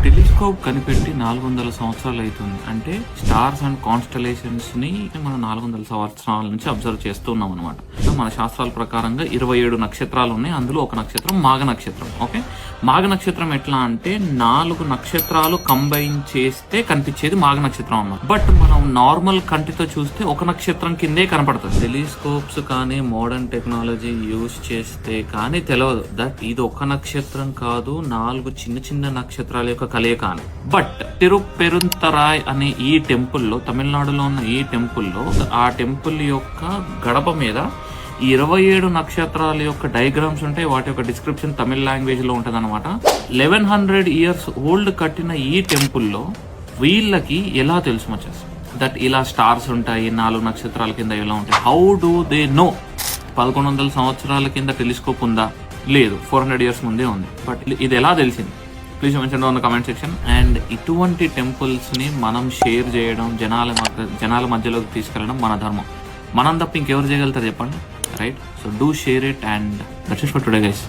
Telescope కనిపెట్టి 400 సంవత్సరాలు అవుతుంది. అంటే స్టార్స్ అండ్ కాన్స్టలేషన్స్ ని మనం 400 సంవత్సరాల నుంచి అబ్జర్వ్ చేస్తూ ఉన్నాం అనమాట. మన శాస్త్రాల ప్రకారంగా 27 నక్షత్రాలు ఉన్నాయి. అందులో ఒక నక్షత్రం మాఘ నక్షత్రం. ఓకే, మాఘ నక్షత్రం ఎట్లా అంటే 4 నక్షత్రాలు కంబైన్ చేస్తే కనిపించేది మాఘ నక్షత్రం అన్నమాట. బట్ మనం నార్మల్ కంటితో చూస్తే ఒక నక్షత్రం కిందే కనపడుతుంది. టెలిస్కోప్స్ కానీ మోడర్న్ టెక్నాలజీ యూజ్ చేస్తే కానీ తెలియదు దట్ ఇది ఒక నక్షత్రం కాదు, 4 చిన్న చిన్న నక్షత్రాల యొక్క కలయిక అని. బట్ తిరుపెరుంతరాయ్ అనే ఈ టెంపుల్లో, తమిళనాడులో ఉన్న ఈ టెంపుల్లో, ఆ టెంపుల్ యొక్క గడప మీద 27 నక్షత్రాల యొక్క డయాగ్రామ్స్ ఉంటాయి. వాటి యొక్క డిస్క్రిప్షన్ తమిళ లాంగ్వేజ్ లో ఉంటది అనమాట. 1100 ఇయర్స్ ఓల్డ్ కట్టిన ఈ టెంపుల్లో వీళ్ళకి ఎలా తెలుసు మచ్చస్ దట్ ఇలా స్టార్స్ ఉంటాయి, 4 నక్షత్రాల కింద ఇలా ఉంటాయి? How do they know? 1100 సంవత్సరాల కింద టెలిస్కోప్ ఉందా? లేదు, 400 ఇయర్స్ ముందే ఉంది. బట్ ఇది ఎలా తెలిసింది? Please mention on the comment section. And ఇటువంటి టెంపుల్స్ ని మనం షేర్ చేయడం, జనాల మధ్యలోకి తీసుకెళ్ళడం మన ధర్మం. మనం తప్ప ఇంకెవరు చేయగలుగుతారు చెప్పండి, right? So do share it, and that's it for today guys.